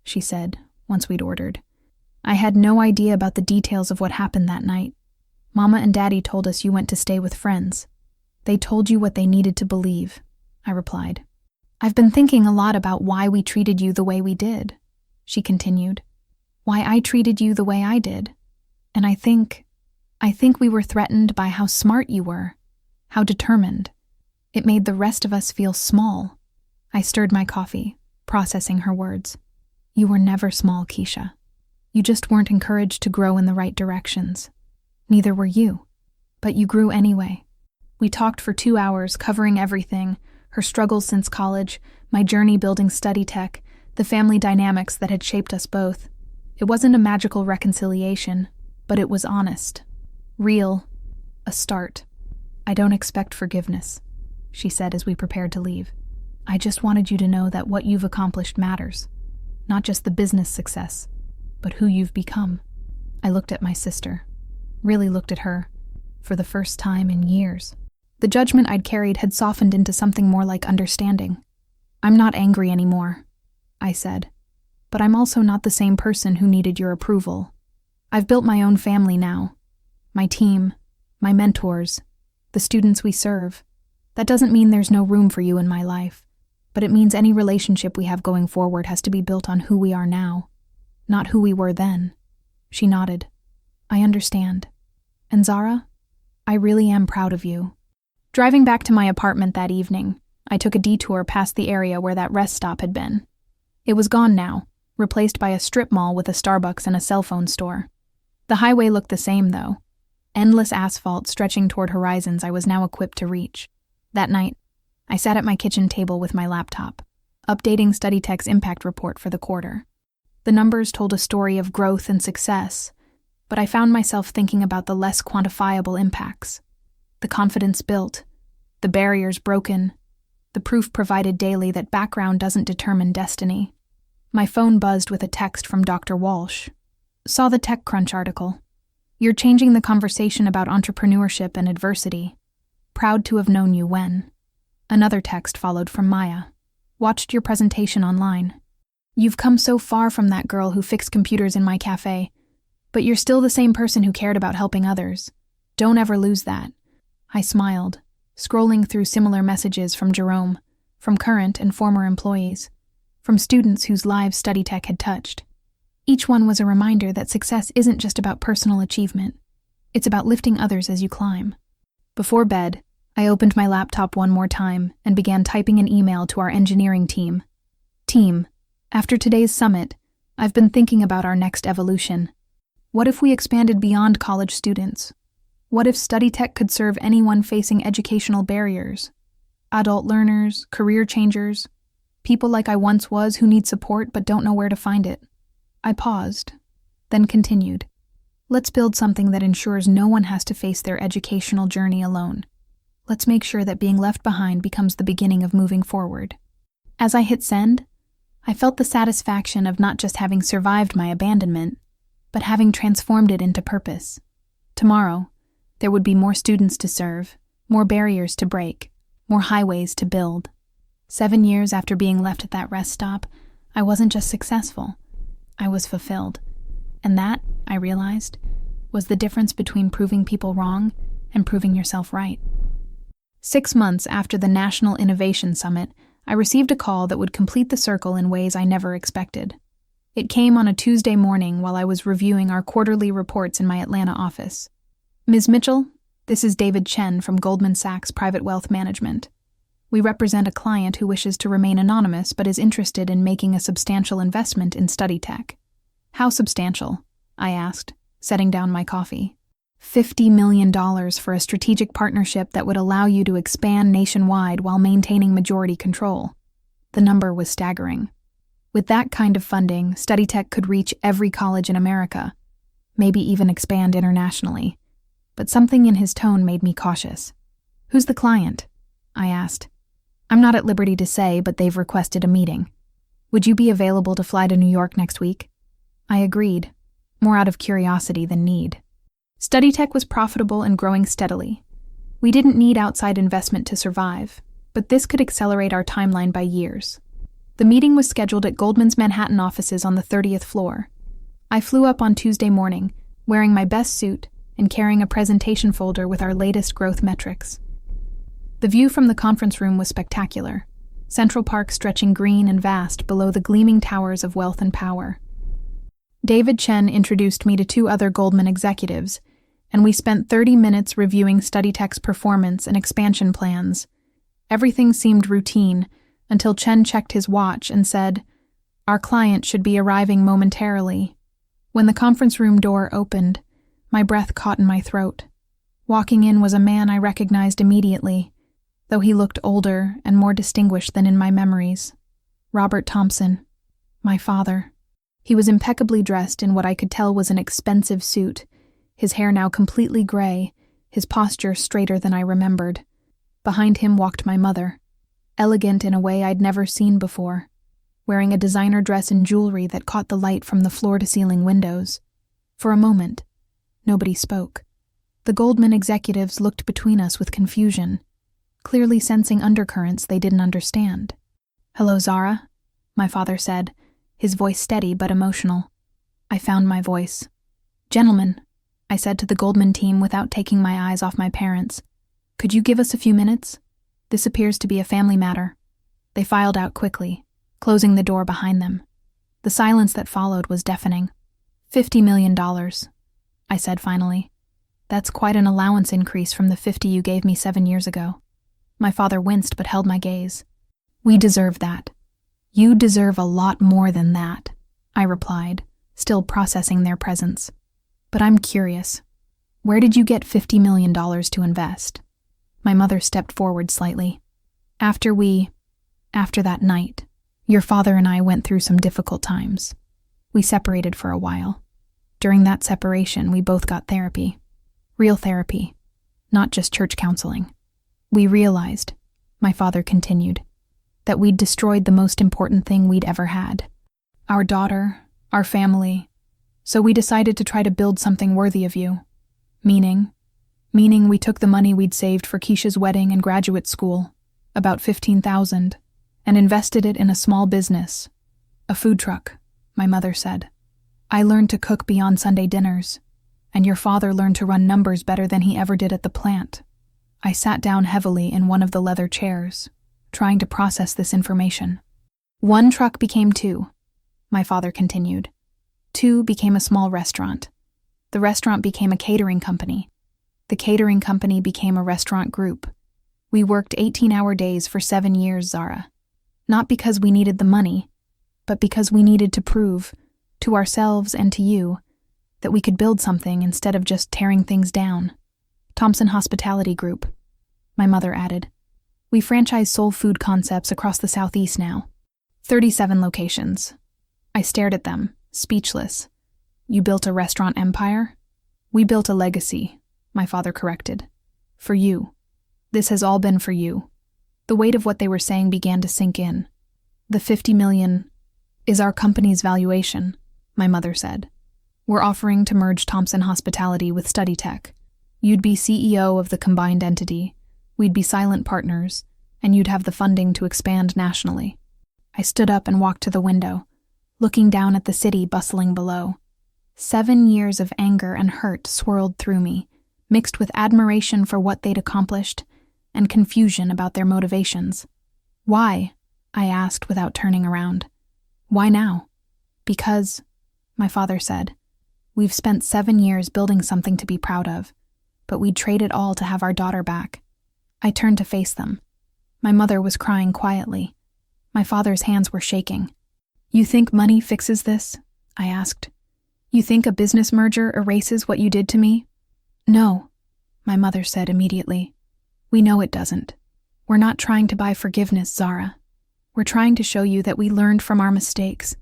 she said, once we'd ordered. I had no idea about the details of what happened that night. Mama and Daddy told us you went to stay with friends. They told you what they needed to believe, I replied. I've been thinking a lot about why we treated you the way we did, she continued. Why I treated you the way I did. And I think we were threatened by how smart you were, how determined. It made the rest of us feel small. I stirred my coffee, processing her words. You were never small, Keisha. You just weren't encouraged to grow in the right directions. Neither were you. But you grew anyway. We talked for 2 hours, covering everything, her struggles since college, my journey building StudyTech, The family dynamics that had shaped us both. It wasn't a magical reconciliation, but it was honest. Real. A start. "I don't expect forgiveness," she said as we prepared to leave. "I just wanted you to know that what you've accomplished matters. Not just the business success, but who you've become." I looked at my sister. Really looked at her. For the first time in years. The judgment I'd carried had softened into something more like understanding. "I'm not angry anymore," I said. "But I'm also not the same person who needed your approval. I've built my own family now. My team, my mentors, the students we serve. That doesn't mean there's no room for you in my life, but it means any relationship we have going forward has to be built on who we are now, not who we were then." She nodded. "I understand. And Zara, I really am proud of you." Driving back to my apartment that evening, I took a detour past the area where that rest stop had been. It was gone now, replaced by a strip mall with a Starbucks and a cell phone store. The highway looked the same, though. Endless asphalt stretching toward horizons I was now equipped to reach. That night, I sat at my kitchen table with my laptop, updating StudyTech's impact report for the quarter. The numbers told a story of growth and success, but I found myself thinking about the less quantifiable impacts. The confidence built, the barriers broken, the proof provided daily that background doesn't determine destiny. My phone buzzed with a text from Dr. Walsh. "Saw the TechCrunch article. You're changing the conversation about entrepreneurship and adversity. Proud to have known you when." Another text followed from Maya. "Watched your presentation online. You've come so far from that girl who fixed computers in my cafe, but you're still the same person who cared about helping others. Don't ever lose that." I smiled, scrolling through similar messages from Jerome, from current and former employees, from students whose lives StudyTech had touched. Each one was a reminder that success isn't just about personal achievement. It's about lifting others as you climb. Before bed, I opened my laptop one more time and began typing an email to our engineering team. "Team, after today's summit, I've been thinking about our next evolution. What if we expanded beyond college students? What if StudyTech could serve anyone facing educational barriers? Adult learners, career changers, people like I once was who need support but don't know where to find it." I paused, then continued. "Let's build something that ensures no one has to face their educational journey alone. Let's make sure that being left behind becomes the beginning of moving forward." As I hit send, I felt the satisfaction of not just having survived my abandonment, but having transformed it into purpose. Tomorrow, there would be more students to serve, more barriers to break, more highways to build. 7 years after being left at that rest stop, I wasn't just successful, I was fulfilled. And that, I realized, was the difference between proving people wrong and proving yourself right. 6 months after the National Innovation Summit, I received a call that would complete the circle in ways I never expected. It came on a Tuesday morning while I was reviewing our quarterly reports in my Atlanta office. "Ms. Mitchell, this is David Chen from Goldman Sachs Private Wealth Management. We represent a client who wishes to remain anonymous but is interested in making a substantial investment in StudyTech." "How substantial?" I asked, setting down my coffee. $50 million for a strategic partnership that would allow you to expand nationwide while maintaining majority control. The number was staggering. With that kind of funding, StudyTech could reach every college in America, maybe even expand internationally. But something in his tone made me cautious. "Who's the client?" I asked. "I'm not at liberty to say, but they've requested a meeting. Would you be available to fly to New York next week?" I agreed, more out of curiosity than need. StudyTech was profitable and growing steadily. We didn't need outside investment to survive, but this could accelerate our timeline by years. The meeting was scheduled at Goldman's Manhattan offices on the 30th floor. I flew up on Tuesday morning, wearing my best suit and carrying a presentation folder with our latest growth metrics. The view from the conference room was spectacular, Central Park stretching green and vast below the gleaming towers of wealth and power. David Chen introduced me to 2 other Goldman executives, and we spent 30 minutes reviewing StudyTech's performance and expansion plans. Everything seemed routine until Chen checked his watch and said, "Our client should be arriving momentarily." When the conference room door opened, my breath caught in my throat. Walking in was a man I recognized immediately, though he looked older and more distinguished than in my memories. Robert Thompson. My father. He was impeccably dressed in what I could tell was an expensive suit, his hair now completely gray, his posture straighter than I remembered. Behind him walked my mother, elegant in a way I'd never seen before, wearing a designer dress and jewelry that caught the light from the floor-to-ceiling windows. For a moment, nobody spoke. The Goldman executives looked between us with confusion, clearly sensing undercurrents they didn't understand. "Hello, Zara," my father said, his voice steady but emotional. I found my voice. "Gentlemen," I said to the Goldman team without taking my eyes off my parents, "could you give us a few minutes? This appears to be a family matter." They filed out quickly, closing the door behind them. The silence that followed was deafening. $50 million, I said finally. "That's quite an allowance increase from the 50 you gave me 7 years ago." My father winced but held my gaze. "We deserve that." "You deserve a lot more than that," I replied, still processing their presence. "But I'm curious. Where did you get $50 million to invest?" My mother stepped forward slightly. After that night, your father and I went through some difficult times. We separated for a while. During that separation, we both got therapy. Real therapy, not just church counseling. We realized, my father continued, that we'd destroyed the most important thing we'd ever had. Our daughter, our family. So we decided to try to build something worthy of you. Meaning we took the money we'd saved for Keisha's wedding and graduate school, about $15,000, and invested it in a small business. A food truck, my mother said. I learned to cook beyond Sunday dinners, and your father learned to run numbers better than he ever did at the plant. I sat down heavily in one of the leather chairs, trying to process this information. 1 truck became 2, my father continued. 2 became a small restaurant. The restaurant became a catering company. The catering company became a restaurant group. We worked 18-hour days for 7 years, Zara. Not because we needed the money, but because we needed to prove, to ourselves and to you, that we could build something instead of just tearing things down. Thompson Hospitality Group, my mother added. We franchise soul food concepts across the Southeast now. 37 locations. I stared at them, speechless. You built a restaurant empire? We built a legacy, my father corrected. For you. This has all been for you. The weight of what they were saying began to sink in. The $50 million is our company's valuation, my mother said. We're offering to merge Thompson Hospitality with StudyTech. You'd be CEO of the combined entity, we'd be silent partners, and you'd have the funding to expand nationally. I stood up and walked to the window, looking down at the city bustling below. 7 years of anger and hurt swirled through me, mixed with admiration for what they'd accomplished and confusion about their motivations. Why? I asked without turning around. Why now? Because, my father said, we've spent 7 years building something to be proud of, but we'd trade it all to have our daughter back. I turned to face them. My mother was crying quietly. My father's hands were shaking. You think money fixes this? I asked. You think a business merger erases what you did to me? No, my mother said immediately. We know it doesn't. We're not trying to buy forgiveness, Zara. We're trying to show you that we learned from our mistakes,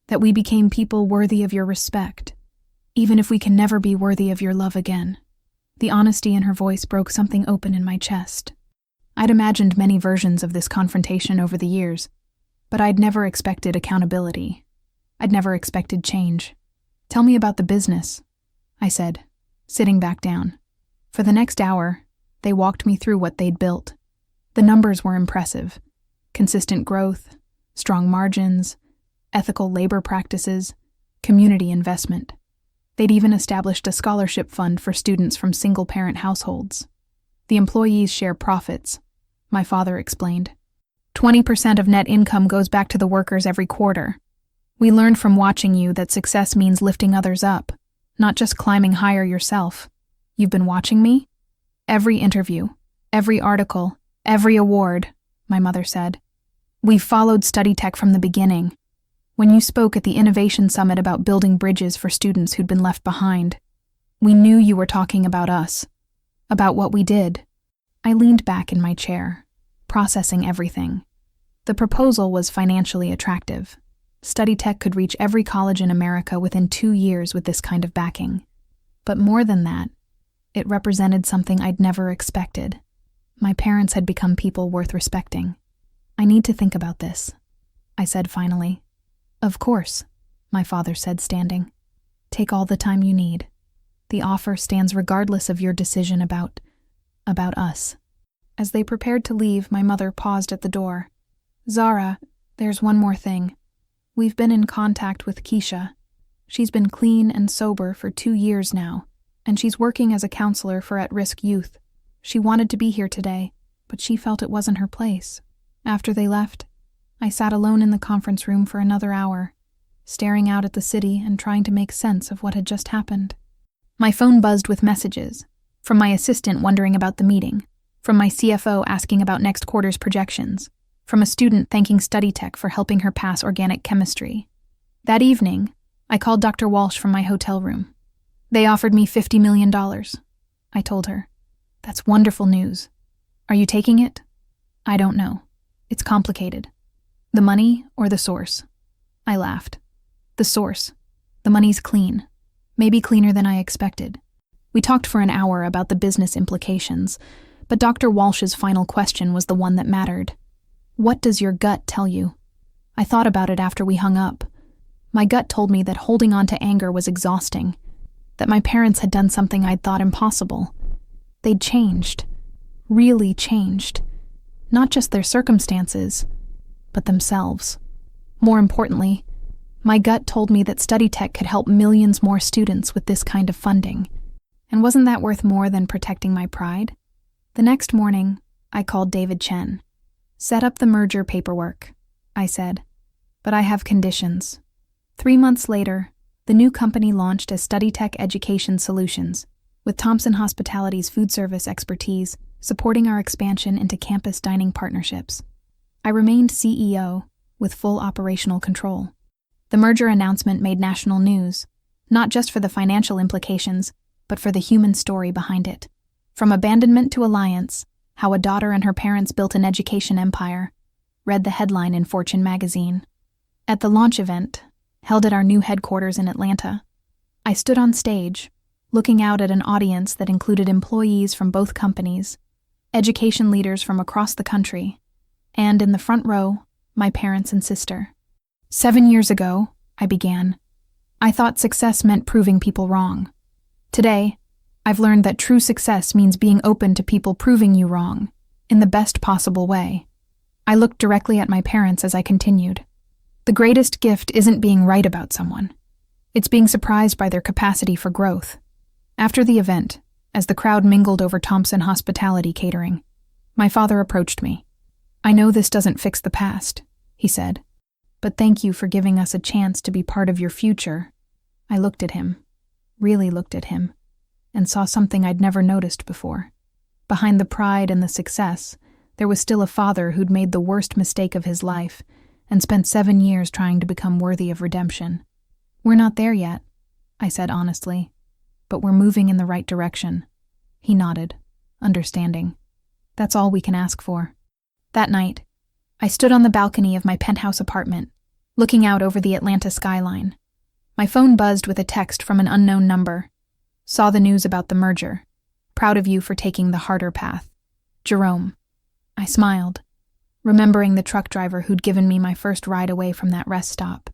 that we became people worthy of your respect, even if we can never be worthy of your love again. The honesty in her voice broke something open in my chest. I'd imagined many versions of this confrontation over the years, but I'd never expected accountability. I'd never expected change. Tell me about the business, I said, sitting back down. For the next hour, they walked me through what they'd built. The numbers were impressive. Consistent growth, strong margins, ethical labor practices, community investment. They'd even established a scholarship fund for students from single-parent households. The employees share profits, my father explained. 20% of net income goes back to the workers every quarter. We learned from watching you that success means lifting others up, not just climbing higher yourself. You've been watching me? Every interview, every article, every award, my mother said. We've followed StudyTech from the beginning. When you spoke at the Innovation Summit about building bridges for students who'd been left behind, we knew you were talking about us, about what we did. I leaned back in my chair, processing everything. The proposal was financially attractive. StudyTech could reach every college in America within 2 years with this kind of backing. But more than that, it represented something I'd never expected. My parents had become people worth respecting. "I need to think about this," I said finally. "Of course," my father said, standing. "Take all the time you need. The offer stands regardless of your decision about us." As they prepared to leave, my mother paused at the door. "Zara, there's one more thing. We've been in contact with Keisha. She's been clean and sober for 2 years now, and she's working as a counselor for at-risk youth. She wanted to be here today, but she felt it wasn't her place." After they left, I sat alone in the conference room for another hour, staring out at the city and trying to make sense of what had just happened. My phone buzzed with messages, from my assistant wondering about the meeting, from my CFO asking about next quarter's projections, from a student thanking StudyTech for helping her pass organic chemistry. That evening, I called Dr. Walsh from my hotel room. "They offered me $50 million, I told her. "That's wonderful news. Are you taking it?" "I don't know. It's complicated." "The money or the source?" I laughed. "The source. The money's clean. Maybe cleaner than I expected." We talked for an hour about the business implications, but Dr. Walsh's final question was the one that mattered. "What does your gut tell you?" I thought about it after we hung up. My gut told me that holding on to anger was exhausting, that my parents had done something I'd thought impossible. They'd changed, really changed. Not just their circumstances, but themselves. More importantly, my gut told me that StudyTech could help millions more students with this kind of funding. And wasn't that worth more than protecting my pride? The next morning, I called David Chen. "Set up the merger paperwork," I said. "But I have conditions." 3 months later, the new company launched as StudyTech Education Solutions, with Thompson Hospitality's food service expertise supporting our expansion into campus dining partnerships. I remained CEO, with full operational control. The merger announcement made national news, not just for the financial implications, but for the human story behind it. From abandonment to alliance, how a daughter and her parents built an education empire, read the headline in Fortune magazine. At the launch event, held at our new headquarters in Atlanta, I stood on stage, looking out at an audience that included employees from both companies, education leaders from across the country, and in the front row, my parents and sister. 7 years ago, I began, I thought success meant proving people wrong. Today, I've learned that true success means being open to people proving you wrong, in the best possible way. I looked directly at my parents as I continued. The greatest gift isn't being right about someone. It's being surprised by their capacity for growth. After the event, as the crowd mingled over Thompson Hospitality catering, my father approached me. "I know this doesn't fix the past," he said, "but thank you for giving us a chance to be part of your future." I looked at him, really looked at him, and saw something I'd never noticed before. Behind the pride and the success, there was still a father who'd made the worst mistake of his life and spent 7 years trying to become worthy of redemption. "We're not there yet," I said honestly, "but we're moving in the right direction." He nodded, understanding. "That's all we can ask for." That night, I stood on the balcony of my penthouse apartment, looking out over the Atlanta skyline. My phone buzzed with a text from an unknown number. "Saw the news about the merger. Proud of you for taking the harder path. Jerome." I smiled, remembering the truck driver who'd given me my first ride away from that rest stop.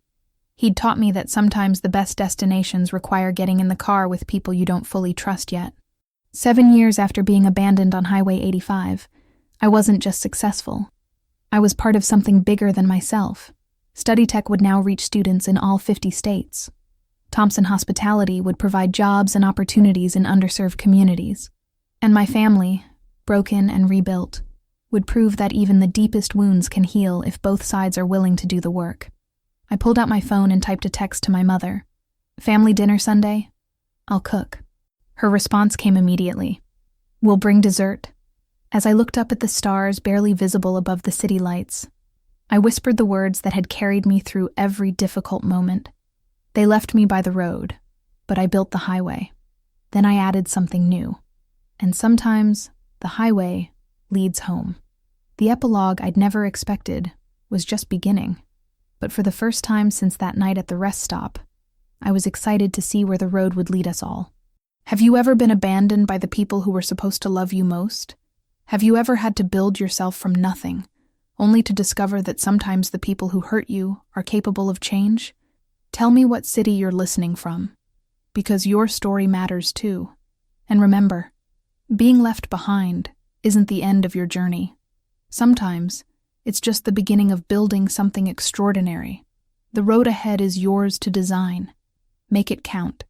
He'd taught me that sometimes the best destinations require getting in the car with people you don't fully trust yet. 7 years after being abandoned on Highway 85, I wasn't just successful. I was part of something bigger than myself. StudyTech would now reach students in all 50 states. Thompson Hospitality would provide jobs and opportunities in underserved communities. And my family, broken and rebuilt, would prove that even the deepest wounds can heal if both sides are willing to do the work. I pulled out my phone and typed a text to my mother. "Family dinner Sunday? I'll cook." Her response came immediately. "We'll bring dessert." As I looked up at the stars barely visible above the city lights, I whispered the words that had carried me through every difficult moment. They left me by the road, but I built the highway. Then I added something new. And sometimes the highway leads home. The epilogue I'd never expected was just beginning. But for the first time since that night at the rest stop, I was excited to see where the road would lead us all. Have you ever been abandoned by the people who were supposed to love you most? Have you ever had to build yourself from nothing, only to discover that sometimes the people who hurt you are capable of change? Tell me what city you're listening from, because your story matters too. And remember, being left behind isn't the end of your journey. Sometimes, it's just the beginning of building something extraordinary. The road ahead is yours to design. Make it count.